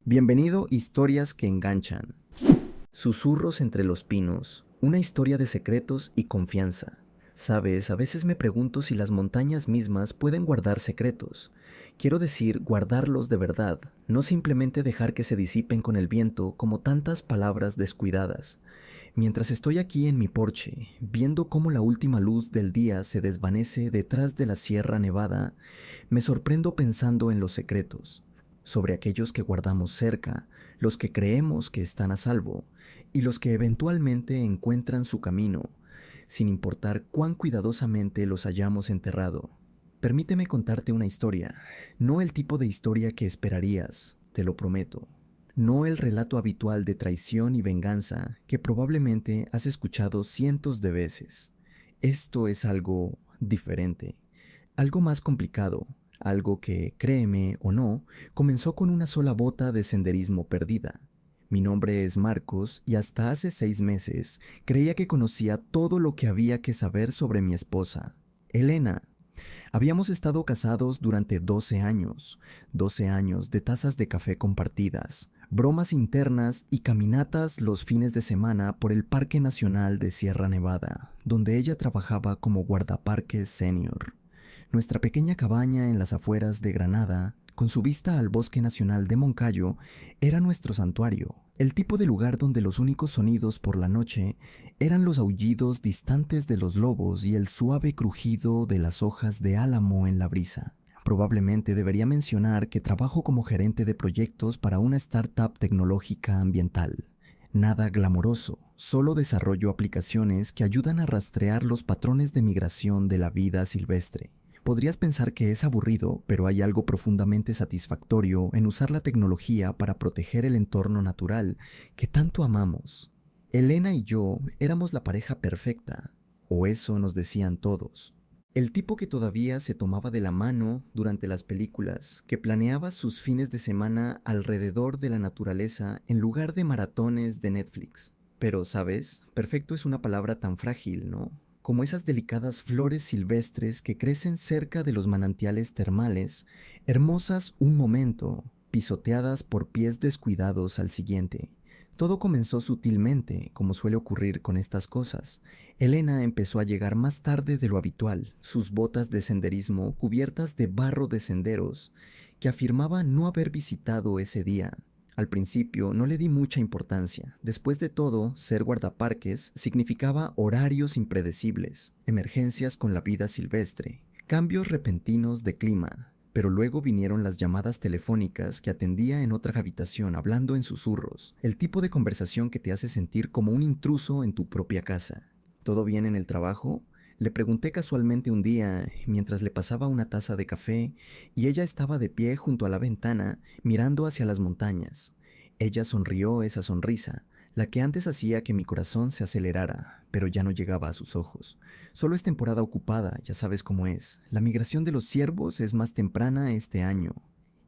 Bienvenido Historias que enganchan. Susurros entre los pinos, una historia de secretos y confianza. Sabes, a veces me pregunto si las montañas mismas pueden guardar secretos. Quiero decir, guardarlos de verdad, no simplemente dejar que se disipen con el viento como tantas palabras descuidadas. Mientras estoy aquí en mi porche, viendo cómo la última luz del día se desvanece detrás de la Sierra Nevada, me sorprendo pensando en los secretos, sobre aquellos que guardamos cerca, los que creemos que están a salvo, y los que eventualmente encuentran su camino, sin importar cuán cuidadosamente los hayamos enterrado. Permíteme contarte una historia, no el tipo de historia que esperarías, te lo prometo. No el relato habitual de traición y venganza que probablemente has escuchado cientos de veces. Esto es algo diferente, algo más complicado, algo que, créeme o no, comenzó con una sola bota de senderismo perdida. Mi nombre es Marcos y hasta hace 6 meses creía que conocía todo lo que había que saber sobre mi esposa, Elena. Habíamos estado casados durante 12 años de tazas de café compartidas, bromas internas y caminatas los fines de semana por el Parque Nacional de Sierra Nevada, donde ella trabajaba como guardaparques senior. Nuestra pequeña cabaña en las afueras de Granada, con su vista al Bosque Nacional de Moncayo, era nuestro santuario, el tipo de lugar donde los únicos sonidos por la noche eran los aullidos distantes de los lobos y el suave crujido de las hojas de álamo en la brisa. Probablemente debería mencionar que trabajo como gerente de proyectos para una startup tecnológica ambiental. Nada glamoroso, solo desarrollo aplicaciones que ayudan a rastrear los patrones de migración de la vida silvestre. Podrías pensar que es aburrido, pero hay algo profundamente satisfactorio en usar la tecnología para proteger el entorno natural que tanto amamos. Elena y yo éramos la pareja perfecta, o eso nos decían todos. El tipo que todavía se tomaba de la mano durante las películas, que planeaba sus fines de semana alrededor de la naturaleza en lugar de maratones de Netflix. Pero, ¿sabes? Perfecto es una palabra tan frágil, ¿no? Como esas delicadas flores silvestres que crecen cerca de los manantiales termales, hermosas un momento, pisoteadas por pies descuidados al siguiente. Todo comenzó sutilmente, como suele ocurrir con estas cosas. Elena empezó a llegar más tarde de lo habitual, sus botas de senderismo cubiertas de barro de senderos, que afirmaba no haber visitado ese día. Al principio no le di mucha importancia. Después de todo, ser guardaparques significaba horarios impredecibles, emergencias con la vida silvestre, cambios repentinos de clima. Pero luego vinieron las llamadas telefónicas que atendía en otra habitación hablando en susurros, el tipo de conversación que te hace sentir como un intruso en tu propia casa. ¿Todo bien en el trabajo? Le pregunté casualmente un día, mientras le pasaba una taza de café, y ella estaba de pie junto a la ventana, mirando hacia las montañas. Ella sonrió esa sonrisa, la que antes hacía que mi corazón se acelerara, pero ya no llegaba a sus ojos. Solo es temporada ocupada, ya sabes cómo es. La migración de los ciervos es más temprana este año.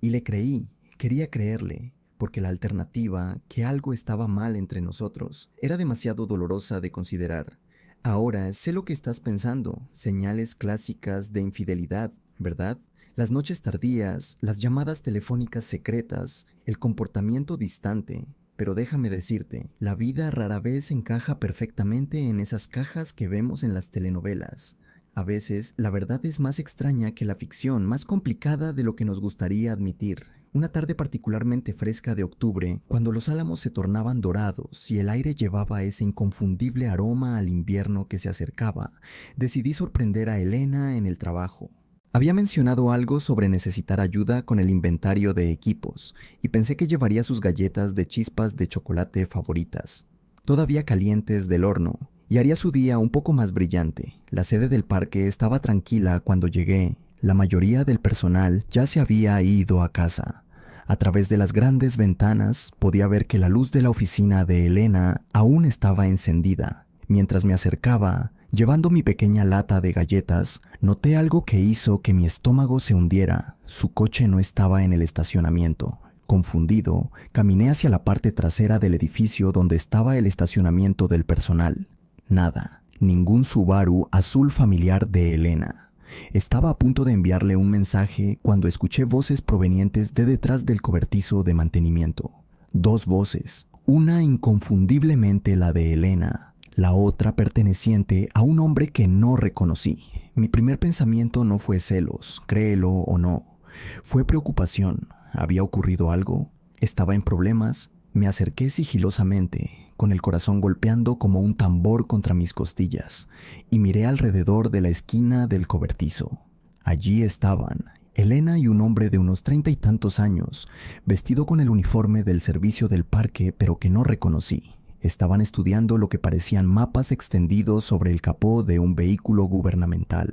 Y le creí, quería creerle, porque la alternativa, que algo estaba mal entre nosotros, era demasiado dolorosa de considerar. Ahora sé lo que estás pensando, señales clásicas de infidelidad, ¿verdad? Las noches tardías, las llamadas telefónicas secretas, el comportamiento distante. Pero déjame decirte, la vida rara vez encaja perfectamente en esas cajas que vemos en las telenovelas. A veces, la verdad es más extraña que la ficción, más complicada de lo que nos gustaría admitir. Una tarde particularmente fresca de octubre, cuando los álamos se tornaban dorados y el aire llevaba ese inconfundible aroma al invierno que se acercaba, decidí sorprender a Elena en el trabajo. Había mencionado algo sobre necesitar ayuda con el inventario de equipos, y pensé que llevaría sus galletas de chispas de chocolate favoritas, todavía calientes del horno, y haría su día un poco más brillante. La sede del parque estaba tranquila cuando llegué. La mayoría del personal ya se había ido a casa. A través de las grandes ventanas podía ver que la luz de la oficina de Elena aún estaba encendida. Mientras me acercaba, llevando mi pequeña lata de galletas, noté algo que hizo que mi estómago se hundiera. Su coche no estaba en el estacionamiento. Confundido, caminé hacia la parte trasera del edificio donde estaba el estacionamiento del personal. Nada, ningún Subaru azul familiar de Elena. Estaba a punto de enviarle un mensaje cuando escuché voces provenientes de detrás del cobertizo de mantenimiento. Dos voces, una inconfundiblemente la de Elena, la otra perteneciente a un hombre que no reconocí. Mi primer pensamiento no fue celos, créelo o no. Fue preocupación. ¿Había ocurrido algo? ¿Estaba en problemas? Me acerqué sigilosamente, con el corazón golpeando como un tambor contra mis costillas, y miré alrededor de la esquina del cobertizo. Allí estaban Elena y un hombre de unos 30 y tantos años, vestido con el uniforme del servicio del parque, pero que no reconocí. Estaban estudiando lo que parecían mapas extendidos sobre el capó de un vehículo gubernamental.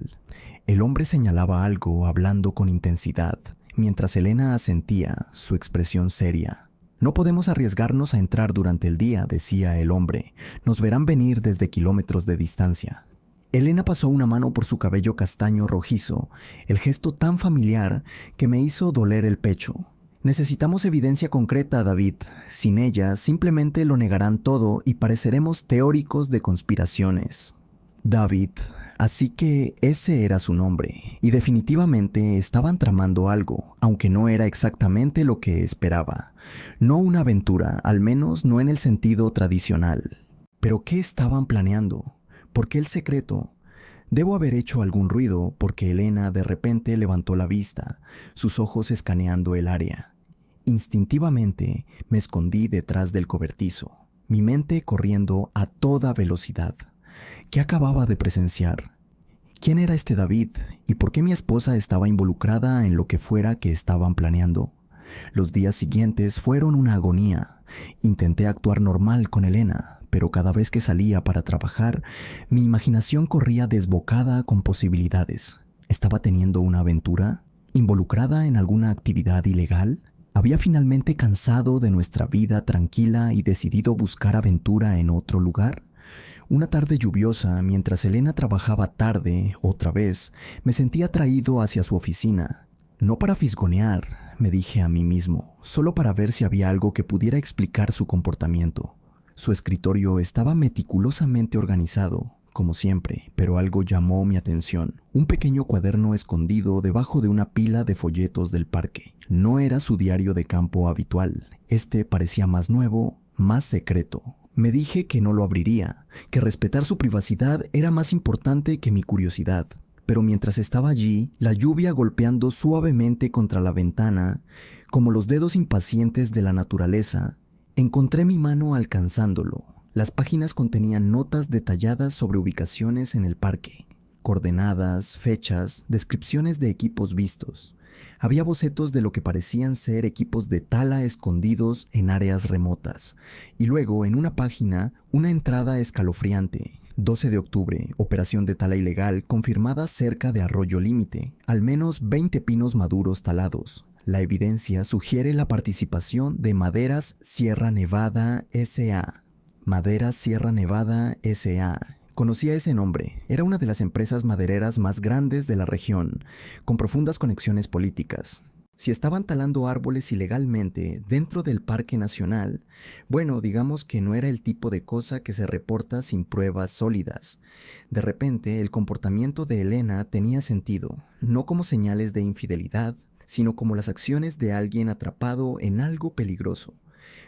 El hombre señalaba algo, hablando con intensidad, mientras Elena asentía, su expresión seria. «No podemos arriesgarnos a entrar durante el día», decía el hombre. «Nos verán venir desde kilómetros de distancia». Elena pasó una mano por su cabello castaño rojizo, el gesto tan familiar que me hizo doler el pecho. «Necesitamos evidencia concreta, David. Sin ella, simplemente lo negarán todo y pareceremos teóricos de conspiraciones». David. Así que ese era su nombre, y definitivamente estaban tramando algo, aunque no era exactamente lo que esperaba. No una aventura, al menos no en el sentido tradicional. ¿Pero qué estaban planeando? ¿Por qué el secreto? Debo haber hecho algún ruido porque Elena de repente levantó la vista, sus ojos escaneando el área. Instintivamente me escondí detrás del cobertizo, mi mente corriendo a toda velocidad. ¿Qué acababa de presenciar? ¿Quién era este David? ¿Y por qué mi esposa estaba involucrada en lo que fuera que estaban planeando? Los días siguientes fueron una agonía. Intenté actuar normal con Elena, pero cada vez que salía para trabajar, mi imaginación corría desbocada con posibilidades. ¿Estaba teniendo una aventura? ¿Involucrada en alguna actividad ilegal? ¿Había finalmente cansado de nuestra vida tranquila y decidido buscar aventura en otro lugar? Una tarde lluviosa, mientras Elena trabajaba tarde, otra vez, me sentí atraído hacia su oficina. No para fisgonear, me dije a mí mismo, solo para ver si había algo que pudiera explicar su comportamiento. Su escritorio estaba meticulosamente organizado, como siempre, pero algo llamó mi atención. Un pequeño cuaderno escondido debajo de una pila de folletos del parque. No era su diario de campo habitual. Este parecía más nuevo, más secreto. Me dije que no lo abriría, que respetar su privacidad era más importante que mi curiosidad. Pero mientras estaba allí, la lluvia golpeando suavemente contra la ventana, como los dedos impacientes de la naturaleza, encontré mi mano alcanzándolo. Las páginas contenían notas detalladas sobre ubicaciones en el parque, coordenadas, fechas, descripciones de equipos vistos. Había bocetos de lo que parecían ser equipos de tala escondidos en áreas remotas, y luego en una página una entrada escalofriante. 12 de octubre, operación de tala ilegal confirmada cerca de Arroyo Límite, al menos 20 pinos maduros talados. La evidencia sugiere la participación de Maderas Sierra Nevada S.A. Maderas Sierra Nevada S.A. Conocía ese nombre. Era una de las empresas madereras más grandes de la región, con profundas conexiones políticas. Si estaban talando árboles ilegalmente dentro del Parque Nacional, bueno, digamos que no era el tipo de cosa que se reporta sin pruebas sólidas. De repente, el comportamiento de Elena tenía sentido, no como señales de infidelidad, sino como las acciones de alguien atrapado en algo peligroso.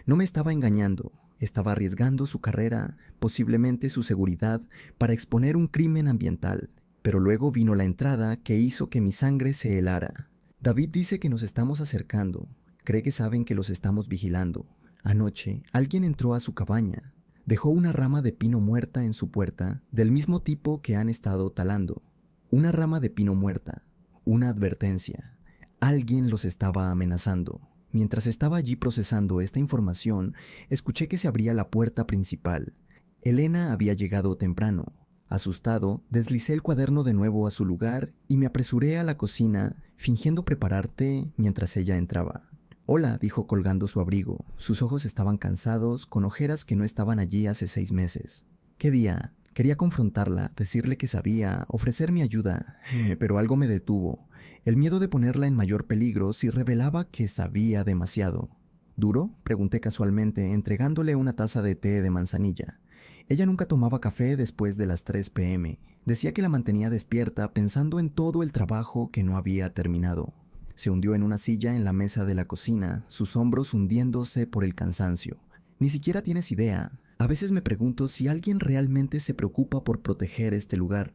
No me estaba engañando. Estaba arriesgando su carrera, posiblemente su seguridad, para exponer un crimen ambiental. Pero luego vino la entrada que hizo que mi sangre se helara. David dice que nos estamos acercando. Cree que saben que los estamos vigilando. Anoche, alguien entró a su cabaña. Dejó una rama de pino muerta en su puerta, del mismo tipo que han estado talando. Una rama de pino muerta. Una advertencia. Alguien los estaba amenazando. Mientras estaba allí procesando esta información, escuché que se abría la puerta principal. Elena había llegado temprano. Asustado, deslicé el cuaderno de nuevo a su lugar y me apresuré a la cocina, fingiendo preparar té mientras ella entraba. «Hola», dijo colgando su abrigo. Sus ojos estaban cansados, con ojeras que no estaban allí hace 6 meses. «¿Qué día?» Quería confrontarla, decirle que sabía, ofrecer mi ayuda, pero algo me detuvo. El miedo de ponerla en mayor peligro si revelaba que sabía demasiado. ¿Duro?, pregunté casualmente, entregándole una taza de té de manzanilla. Ella nunca tomaba café después de las 3 p.m. Decía que la mantenía despierta pensando en todo el trabajo que no había terminado. Se hundió en una silla en la mesa de la cocina, sus hombros hundiéndose por el cansancio. Ni siquiera tienes idea. A veces me pregunto si alguien realmente se preocupa por proteger este lugar.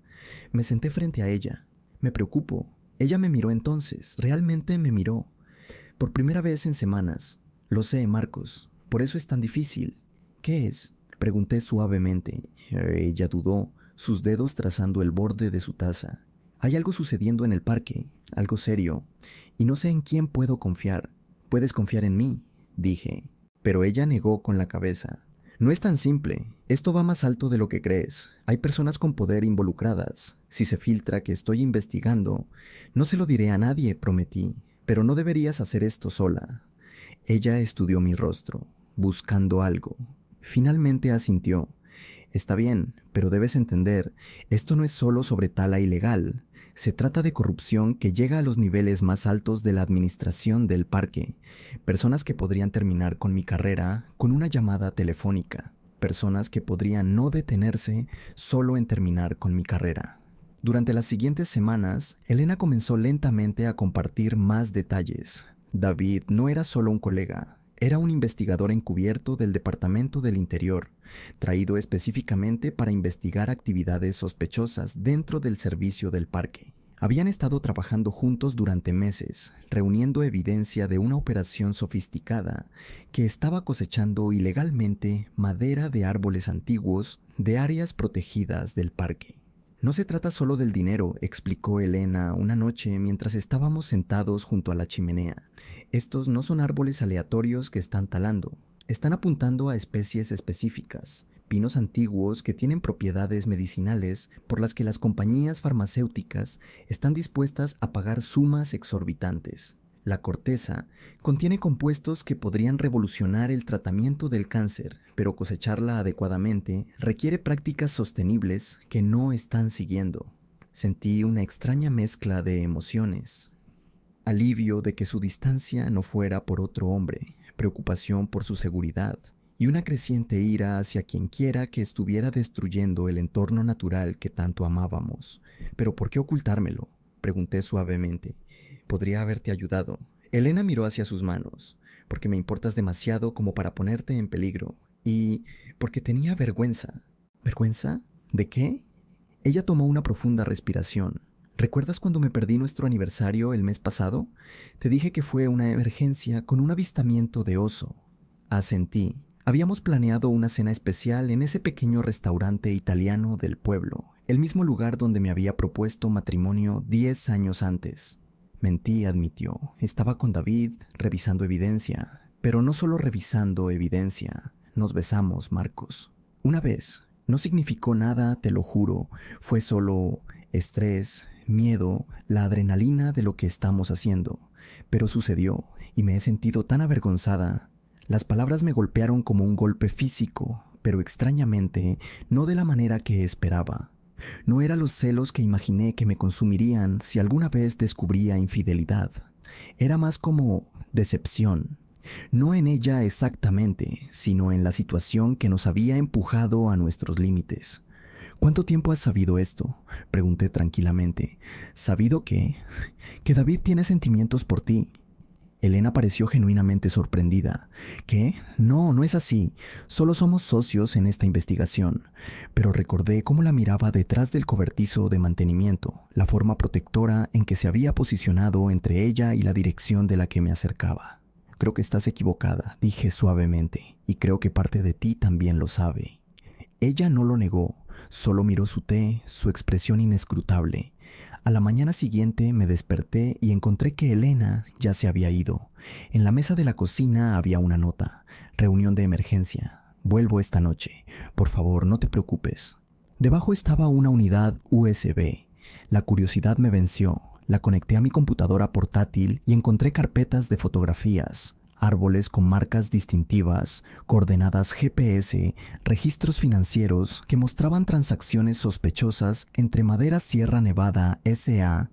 Me senté frente a ella. Me preocupo. Ella me miró entonces, realmente me miró. Por primera vez en semanas. Lo sé, Marcos. Por eso es tan difícil. ¿Qué es? Pregunté suavemente. Ella dudó, sus dedos trazando el borde de su taza. Hay algo sucediendo en el parque, algo serio, y no sé en quién puedo confiar. Puedes confiar en mí, dije. Pero ella negó con la cabeza. No es tan simple. Esto va más alto de lo que crees. Hay personas con poder involucradas. Si se filtra que estoy investigando, no se lo diré a nadie, prometí. Pero no deberías hacer esto sola. Ella estudió mi rostro, buscando algo. Finalmente asintió. Está bien, pero debes entender, esto no es solo sobre tala ilegal. Se trata de corrupción que llega a los niveles más altos de la administración del parque. Personas que podrían terminar con mi carrera con una llamada telefónica. Personas que podrían no detenerse solo en terminar con mi carrera. Durante las siguientes semanas, Elena comenzó lentamente a compartir más detalles. David no era solo un colega. Era un investigador encubierto del Departamento del Interior, traído específicamente para investigar actividades sospechosas dentro del servicio del parque. Habían estado trabajando juntos durante meses, reuniendo evidencia de una operación sofisticada que estaba cosechando ilegalmente madera de árboles antiguos de áreas protegidas del parque. No se trata solo del dinero, explicó Elena una noche mientras estábamos sentados junto a la chimenea. Estos no son árboles aleatorios que están talando. Están apuntando a especies específicas, pinos antiguos que tienen propiedades medicinales por las que las compañías farmacéuticas están dispuestas a pagar sumas exorbitantes. La corteza contiene compuestos que podrían revolucionar el tratamiento del cáncer, pero cosecharla adecuadamente requiere prácticas sostenibles que no están siguiendo. Sentí una extraña mezcla de emociones. Alivio de que su distancia no fuera por otro hombre, preocupación por su seguridad y una creciente ira hacia quien quiera que estuviera destruyendo el entorno natural que tanto amábamos. ¿Pero por qué ocultármelo?, pregunté suavemente. Podría haberte ayudado. Elena miró hacia sus manos, porque me importas demasiado como para ponerte en peligro, y porque tenía vergüenza. ¿Vergüenza? ¿De qué? Ella tomó una profunda respiración. ¿Recuerdas cuando me perdí nuestro aniversario el mes pasado? Te dije que fue una emergencia con un avistamiento de oso. Asentí. Habíamos planeado una cena especial en ese pequeño restaurante italiano del pueblo, el mismo lugar donde me había propuesto matrimonio 10 años antes. Mentí, admitió. Estaba con David, revisando evidencia. Pero no solo revisando evidencia. Nos besamos, Marcos. Una vez. No significó nada, te lo juro. Fue solo estrés, miedo, la adrenalina de lo que estamos haciendo. Pero sucedió, y me he sentido tan avergonzada. Las palabras me golpearon como un golpe físico, pero extrañamente, no de la manera que esperaba. No eran los celos que imaginé que me consumirían si alguna vez descubría infidelidad. Era más como decepción. No en ella exactamente, sino en la situación que nos había empujado a nuestros límites. ¿Cuánto tiempo has sabido esto?, pregunté tranquilamente. ¿Sabido qué? Que David tiene sentimientos por ti. Elena pareció genuinamente sorprendida. ¿Qué? No, no es así. Solo somos socios en esta investigación. Pero recordé cómo la miraba detrás del cobertizo de mantenimiento, la forma protectora en que se había posicionado entre ella y la dirección de la que me acercaba. Creo que estás equivocada, dije suavemente, y creo que parte de ti también lo sabe. Ella no lo negó, solo miró su té, su expresión inescrutable. A la mañana siguiente me desperté y encontré que Elena ya se había ido. En la mesa de la cocina había una nota: reunión de emergencia. Vuelvo esta noche. Por favor, no te preocupes. Debajo estaba una unidad USB. La curiosidad me venció. La conecté a mi computadora portátil y encontré carpetas de fotografías, árboles con marcas distintivas, coordenadas GPS, registros financieros que mostraban transacciones sospechosas entre Madera Sierra Nevada S.A.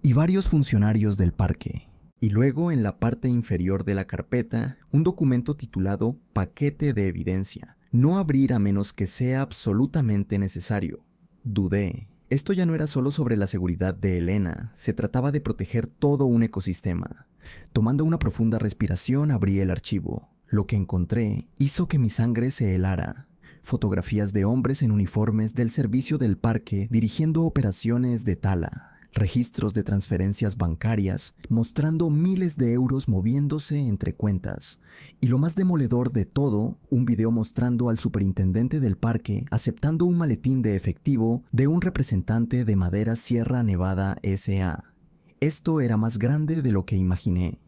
y varios funcionarios del parque. Y luego, en la parte inferior de la carpeta, un documento titulado Paquete de evidencia. No abrir a menos que sea absolutamente necesario. Dudé. Esto ya no era solo sobre la seguridad de Elena, se trataba de proteger todo un ecosistema. Tomando una profunda respiración, abrí el archivo. Lo que encontré hizo que mi sangre se helara. Fotografías de hombres en uniformes del servicio del parque dirigiendo operaciones de tala. Registros de transferencias bancarias mostrando miles de euros moviéndose entre cuentas. Y lo más demoledor de todo, un video mostrando al superintendente del parque aceptando un maletín de efectivo de un representante de Madera Sierra Nevada S.A. Esto era más grande de lo que imaginé.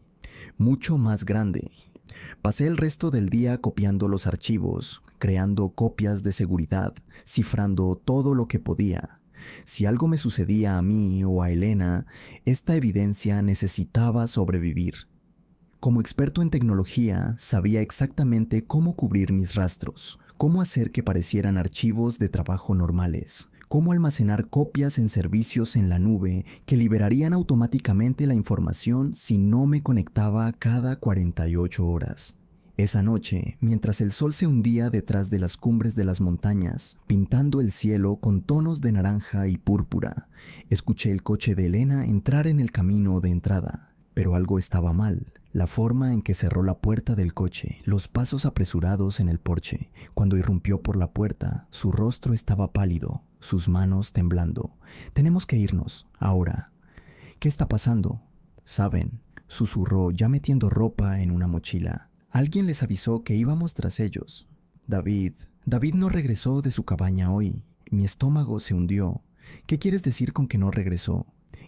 Mucho más grande. Pasé el resto del día copiando los archivos, creando copias de seguridad, cifrando todo lo que podía. Si algo me sucedía a mí o a Elena, esta evidencia necesitaba sobrevivir. Como experto en tecnología, sabía exactamente cómo cubrir mis rastros, cómo hacer que parecieran archivos de trabajo normales, cómo almacenar copias en servicios en la nube que liberarían automáticamente la información si no me conectaba cada 48 horas. Esa noche, mientras el sol se hundía detrás de las cumbres de las montañas, pintando el cielo con tonos de naranja y púrpura, escuché el coche de Elena entrar en el camino de entrada. Pero algo estaba mal. La forma en que cerró la puerta del coche, los pasos apresurados en el porche. Cuando irrumpió por la puerta, su rostro estaba pálido, sus manos temblando. «Tenemos que irnos, ahora». «¿Qué está pasando?» «Saben», susurró ya metiendo ropa en una mochila. Alguien les avisó que íbamos tras ellos. David no regresó de su cabaña hoy. Mi estómago se hundió. ¿Qué quieres decir con que no regresó?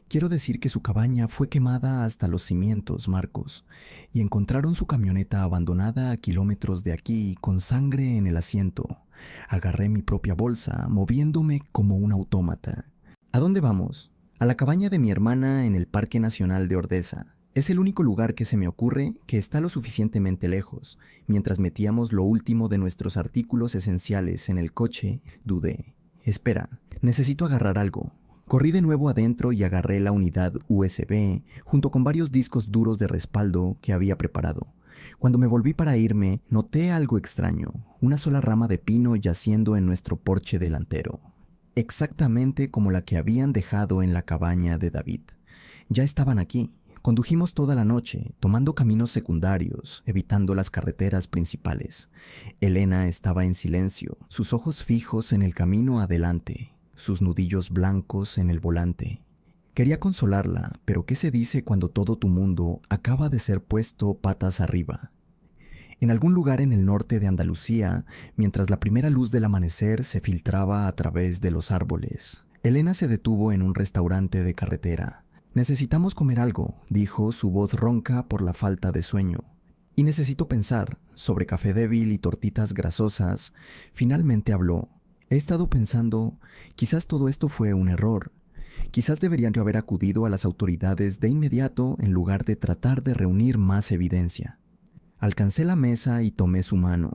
Quiero decir que su cabaña fue quemada hasta los cimientos, Marcos, y encontraron su camioneta abandonada a kilómetros de aquí con sangre en el asiento. Agarré mi propia bolsa, moviéndome como un autómata. ¿A dónde vamos? A la cabaña de mi hermana en el Parque Nacional de Ordesa. Es el único lugar que se me ocurre que está lo suficientemente lejos. Mientras metíamos lo último de nuestros artículos esenciales en el coche, dudé. Espera, necesito agarrar algo. Corrí de nuevo adentro y agarré la unidad USB junto con varios discos duros de respaldo que había preparado. Cuando me volví para irme, noté algo extraño, una sola rama de pino yaciendo en nuestro porche delantero. Exactamente como la que habían dejado en la cabaña de David. Ya estaban aquí. Condujimos toda la noche, tomando caminos secundarios, evitando las carreteras principales. Elena estaba en silencio, sus ojos fijos en el camino adelante, sus nudillos blancos en el volante. Quería consolarla, pero ¿qué se dice cuando todo tu mundo acaba de ser puesto patas arriba? En algún lugar en el norte de Andalucía, mientras la primera luz del amanecer se filtraba a través de los árboles, Elena se detuvo en un restaurante de carretera. «Necesitamos comer algo», dijo, su voz ronca por la falta de sueño. «Y necesito pensar, sobre café débil y tortitas grasosas». Finalmente habló. «He estado pensando, quizás todo esto fue un error. Quizás deberían yo haber acudido a las autoridades de inmediato en lugar de tratar de reunir más evidencia». Alcancé la mesa y tomé su mano.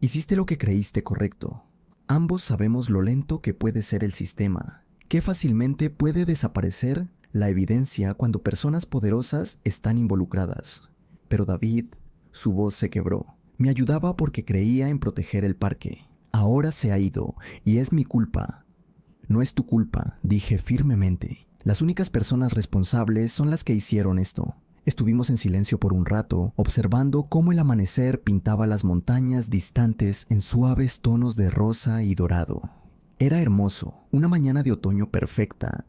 «Hiciste lo que creíste correcto. Ambos sabemos lo lento que puede ser el sistema, qué fácilmente puede desaparecer la evidencia cuando personas poderosas están involucradas. Pero David, su voz se quebró. Me ayudaba porque creía en proteger el parque. Ahora se ha ido y es mi culpa». «No es tu culpa», dije firmemente. «Las únicas personas responsables son las que hicieron esto». Estuvimos en silencio por un rato, observando cómo el amanecer pintaba las montañas distantes en suaves tonos de rosa y dorado. Era hermoso, una mañana de otoño perfecta,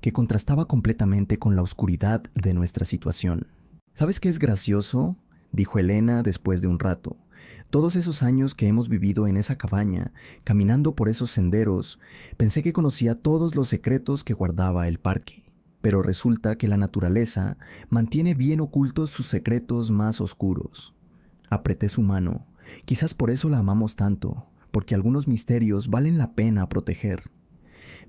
que contrastaba completamente con la oscuridad de nuestra situación. «¿Sabes qué es gracioso?», dijo Elena después de un rato. «Todos esos años que hemos vivido en esa cabaña, caminando por esos senderos, pensé que conocía todos los secretos que guardaba el parque. Pero resulta que la naturaleza mantiene bien ocultos sus secretos más oscuros». Apreté su mano. Quizás por eso la amamos tanto, porque algunos misterios valen la pena proteger.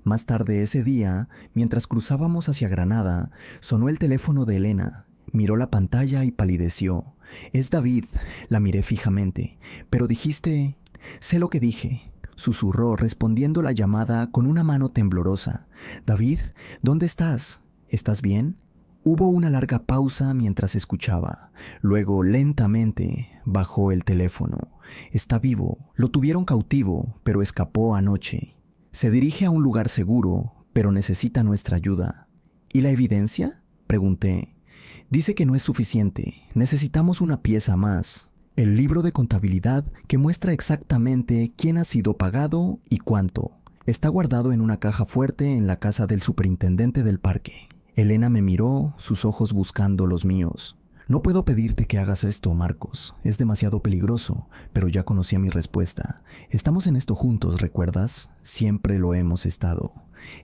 Más tarde ese día, mientras cruzábamos hacia Granada, sonó el teléfono de Elena. Miró la pantalla y palideció. «Es David», la miré fijamente. «Pero dijiste...». «Sé lo que dije», susurró respondiendo la llamada con una mano temblorosa. «David, ¿dónde estás? ¿Estás bien?». Hubo una larga pausa mientras escuchaba. Luego, lentamente, bajó el teléfono. «Está vivo. Lo tuvieron cautivo, pero escapó anoche. Se dirige a un lugar seguro, pero necesita nuestra ayuda. ¿Y la evidencia?, pregunté. Dice que no es suficiente, necesitamos una pieza más. El libro de contabilidad que muestra exactamente quién ha sido pagado y cuánto. Está guardado en una caja fuerte en la casa del superintendente del parque. Elena me miró, sus ojos buscando los míos. No puedo pedirte que hagas esto, Marcos. Es demasiado peligroso, pero ya conocía mi respuesta. Estamos en esto juntos, ¿recuerdas? Siempre lo hemos estado.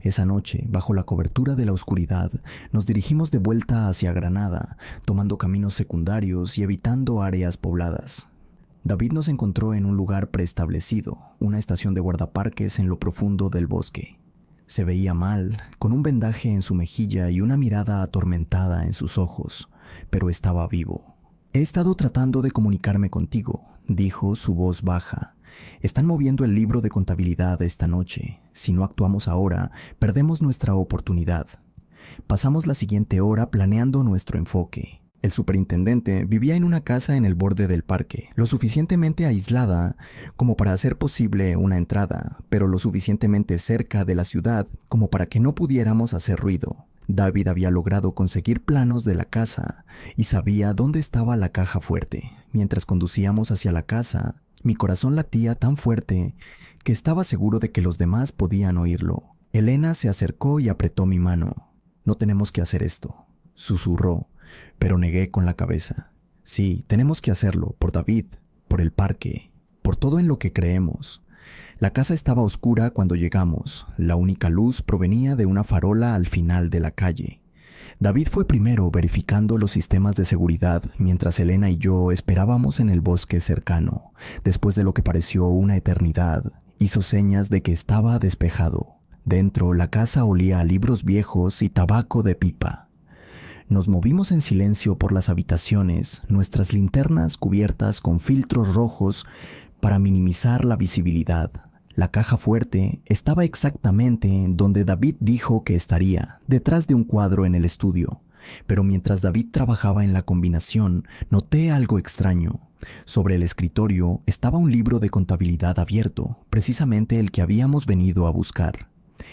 Esa noche, bajo la cobertura de la oscuridad, nos dirigimos de vuelta hacia Granada, tomando caminos secundarios y evitando áreas pobladas. David nos encontró en un lugar preestablecido, una estación de guardaparques en lo profundo del bosque. Se veía mal, con un vendaje en su mejilla y una mirada atormentada en sus ojos, pero estaba vivo. He estado tratando de comunicarme contigo, dijo, su voz baja. Están moviendo el libro de contabilidad esta noche. Si no actuamos ahora, perdemos nuestra oportunidad. Pasamos la siguiente hora planeando nuestro enfoque. El superintendente vivía en una casa en el borde del parque, lo suficientemente aislada como para hacer posible una entrada, pero lo suficientemente cerca de la ciudad como para que no pudiéramos hacer ruido. David había logrado conseguir planos de la casa y sabía dónde estaba la caja fuerte. Mientras conducíamos hacia la casa, mi corazón latía tan fuerte que estaba seguro de que los demás podían oírlo. Elena se acercó y apretó mi mano. «No tenemos que hacer esto», susurró, pero negué con la cabeza. «Sí, tenemos que hacerlo, por David, por el parque, por todo en lo que creemos». La casa estaba oscura cuando llegamos. La única luz provenía de una farola al final de la calle. David fue primero verificando los sistemas de seguridad mientras Elena y yo esperábamos en el bosque cercano. Después de lo que pareció una eternidad, hizo señas de que estaba despejado. Dentro, la casa olía a libros viejos y tabaco de pipa. Nos movimos en silencio por las habitaciones, nuestras linternas cubiertas con filtros rojos para minimizar la visibilidad. La caja fuerte estaba exactamente donde David dijo que estaría, detrás de un cuadro en el estudio. Pero mientras David trabajaba en la combinación, noté algo extraño. Sobre el escritorio estaba un libro de contabilidad abierto, precisamente el que habíamos venido a buscar.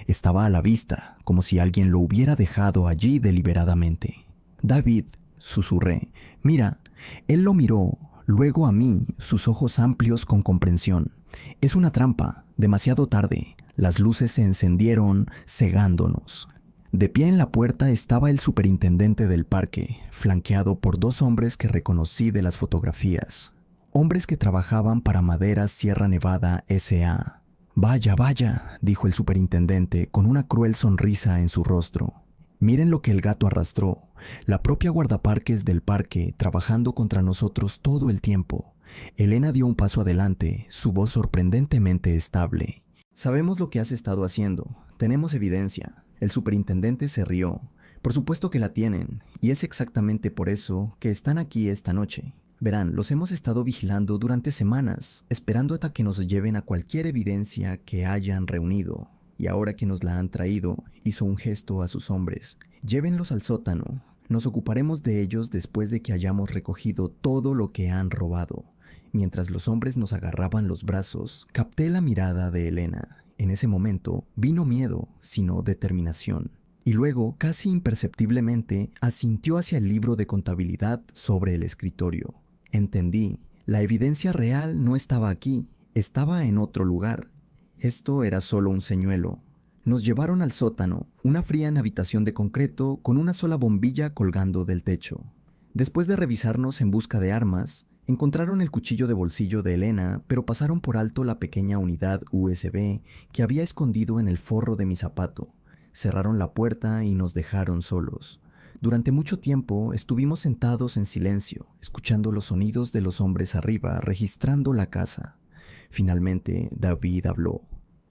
Estaba a la vista, como si alguien lo hubiera dejado allí deliberadamente. «David», susurré, «mira». Él lo miró, luego a mí, sus ojos amplios con comprensión. «Es una trampa. Demasiado tarde». Las luces se encendieron, cegándonos. De pie en la puerta estaba el superintendente del parque, flanqueado por dos hombres que reconocí de las fotografías. Hombres que trabajaban para Maderas Sierra Nevada S.A. «Vaya, vaya», dijo el superintendente con una cruel sonrisa en su rostro. «Miren lo que el gato arrastró. La propia guardaparques del parque trabajando contra nosotros todo el tiempo». Elena dio un paso adelante, su voz sorprendentemente estable. «Sabemos lo que has estado haciendo. Tenemos evidencia». El superintendente se rió. «Por supuesto que la tienen, y es exactamente por eso que están aquí esta noche. Verán, los hemos estado vigilando durante semanas, esperando hasta que nos lleven a cualquier evidencia que hayan reunido. Y ahora que nos la han traído», hizo un gesto a sus hombres, «llévenlos al sótano. Nos ocuparemos de ellos después de que hayamos recogido todo lo que han robado». Mientras los hombres nos agarraban los brazos, capté la mirada de Elena. En ese momento, vino miedo, sino determinación. Y luego, casi imperceptiblemente, asintió hacia el libro de contabilidad sobre el escritorio. Entendí. La evidencia real no estaba aquí, estaba en otro lugar. Esto era solo un señuelo. Nos llevaron al sótano, una fría habitación de concreto con una sola bombilla colgando del techo. Después de revisarnos en busca de armas, encontraron el cuchillo de bolsillo de Elena, pero pasaron por alto la pequeña unidad USB que había escondido en el forro de mi zapato. Cerraron la puerta y nos dejaron solos. Durante mucho tiempo estuvimos sentados en silencio, escuchando los sonidos de los hombres arriba, registrando la casa. Finalmente, David habló.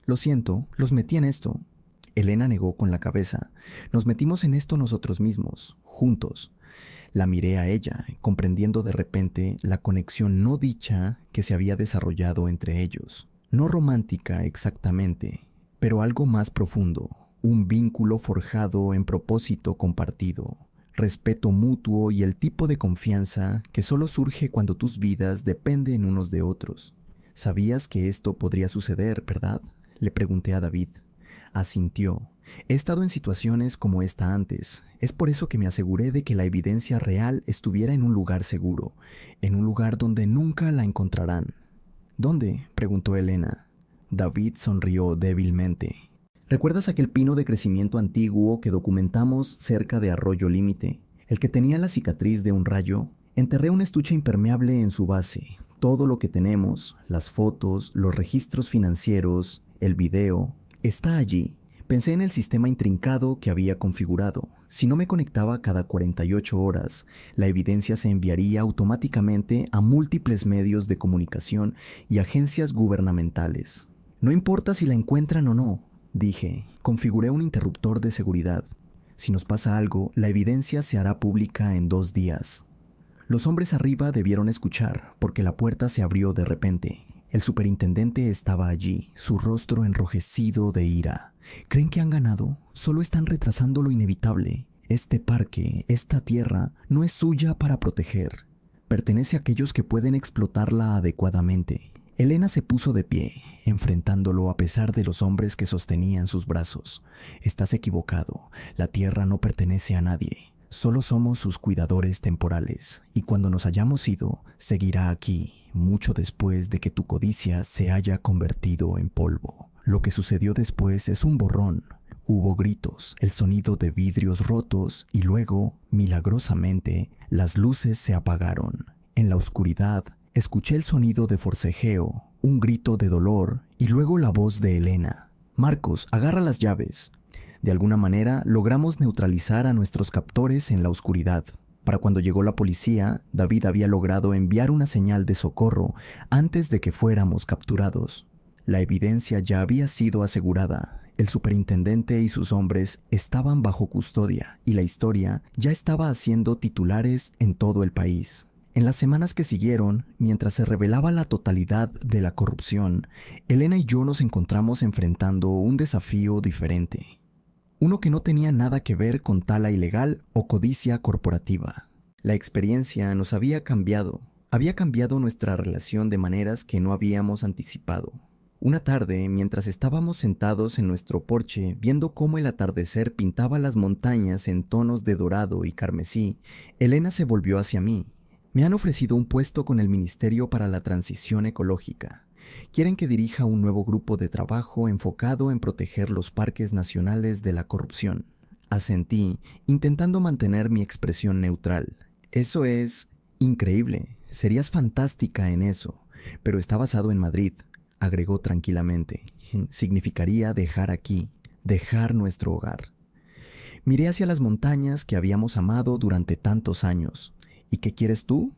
«Lo siento, los metí en esto». Elena negó con la cabeza. «Nos metimos en esto nosotros mismos, juntos». La miré a ella, comprendiendo de repente la conexión no dicha que se había desarrollado entre ellos. No romántica exactamente, pero algo más profundo. Un vínculo forjado en propósito compartido. Respeto mutuo y el tipo de confianza que solo surge cuando tus vidas dependen unos de otros. «¿Sabías que esto podría suceder, verdad?», le pregunté a David. Asintió. He estado en situaciones como esta antes. Es por eso que me aseguré de que la evidencia real estuviera en un lugar seguro, en un lugar donde nunca la encontrarán. ¿Dónde?, preguntó Elena. David sonrió débilmente. ¿Recuerdas aquel pino de crecimiento antiguo que documentamos cerca de Arroyo Límite? El que tenía la cicatriz de un rayo. Enterré un estuche impermeable en su base. Todo lo que tenemos, las fotos, los registros financieros, el video, está allí. Pensé en el sistema intrincado que había configurado. Si no me conectaba cada 48 horas, la evidencia se enviaría automáticamente a múltiples medios de comunicación y agencias gubernamentales. No importa si la encuentran o no, dije. Configuré un interruptor de seguridad. Si nos pasa algo, la evidencia se hará pública en 2 días. Los hombres arriba debieron escuchar, porque la puerta se abrió de repente. El superintendente estaba allí, su rostro enrojecido de ira. ¿Creen que han ganado? Solo están retrasando lo inevitable. Este parque, esta tierra, no es suya para proteger. Pertenece a aquellos que pueden explotarla adecuadamente. Elena se puso de pie, enfrentándolo a pesar de los hombres que sostenían sus brazos. Estás equivocado. La tierra no pertenece a nadie. Solo somos sus cuidadores temporales, y cuando nos hayamos ido, seguirá aquí, mucho después de que tu codicia se haya convertido en polvo. Lo que sucedió después es un borrón. Hubo gritos, el sonido de vidrios rotos, y luego, milagrosamente, las luces se apagaron. En la oscuridad, escuché el sonido de forcejeo, un grito de dolor, y luego la voz de Elena. «Marcos, agarra las llaves». De alguna manera, logramos neutralizar a nuestros captores en la oscuridad. Para cuando llegó la policía, David había logrado enviar una señal de socorro antes de que fuéramos capturados. La evidencia ya había sido asegurada. El superintendente y sus hombres estaban bajo custodia y la historia ya estaba haciendo titulares en todo el país. En las semanas que siguieron, mientras se revelaba la totalidad de la corrupción, Elena y yo nos encontramos enfrentando un desafío diferente. Uno que no tenía nada que ver con tala ilegal o codicia corporativa. La experiencia nos había cambiado nuestra relación de maneras que no habíamos anticipado. Una tarde, mientras estábamos sentados en nuestro porche viendo cómo el atardecer pintaba las montañas en tonos de dorado y carmesí, Elena se volvió hacia mí. Me han ofrecido un puesto con el Ministerio para la Transición Ecológica. Quieren que dirija un nuevo grupo de trabajo enfocado en proteger los parques nacionales de la corrupción. Asentí, intentando mantener mi expresión neutral. Eso es increíble. Serías fantástica en eso. Pero está basado en Madrid, agregó tranquilamente. Significaría dejar aquí, dejar nuestro hogar. Miré hacia las montañas que habíamos amado durante tantos años. ¿Y qué quieres tú?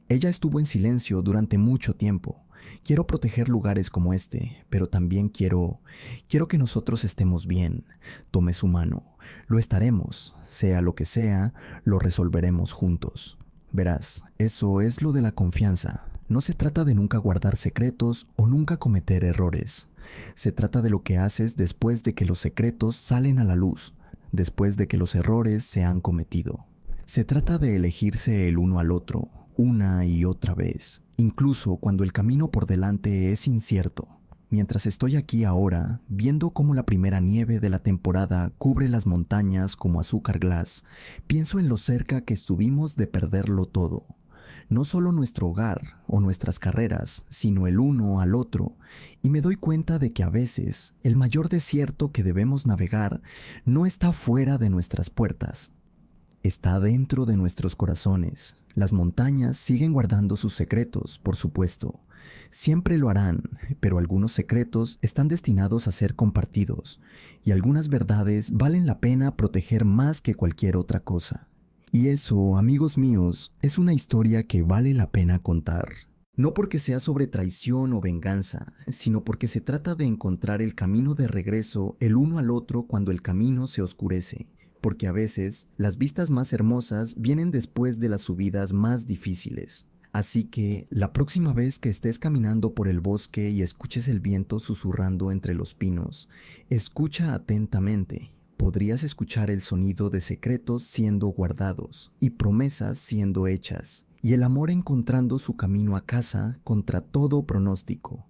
Ella estuvo en silencio durante mucho tiempo. Quiero proteger lugares como este, pero también quiero que nosotros estemos bien. Tomé su mano. Lo estaremos. Sea lo que sea, lo resolveremos juntos. Verás, eso es lo de la confianza. No se trata de nunca guardar secretos o nunca cometer errores. Se trata de lo que haces después de que los secretos salen a la luz, después de que los errores se han cometido. Se trata de elegirse el uno al otro, una y otra vez, incluso cuando el camino por delante es incierto. Mientras estoy aquí ahora, viendo cómo la primera nieve de la temporada cubre las montañas como azúcar glass, pienso en lo cerca que estuvimos de perderlo todo. No solo nuestro hogar o nuestras carreras, sino el uno al otro, y me doy cuenta de que a veces el mayor desierto que debemos navegar no está fuera de nuestras puertas. Está dentro de nuestros corazones. Las montañas siguen guardando sus secretos, por supuesto. Siempre lo harán, pero algunos secretos están destinados a ser compartidos, y algunas verdades valen la pena proteger más que cualquier otra cosa. Y eso, amigos míos, es una historia que vale la pena contar. No porque sea sobre traición o venganza, sino porque se trata de encontrar el camino de regreso el uno al otro cuando el camino se oscurece. Porque a veces las vistas más hermosas vienen después de las subidas más difíciles. Así que la próxima vez que estés caminando por el bosque y escuches el viento susurrando entre los pinos, escucha atentamente. Podrías escuchar el sonido de secretos siendo guardados y promesas siendo hechas, y el amor encontrando su camino a casa contra todo pronóstico.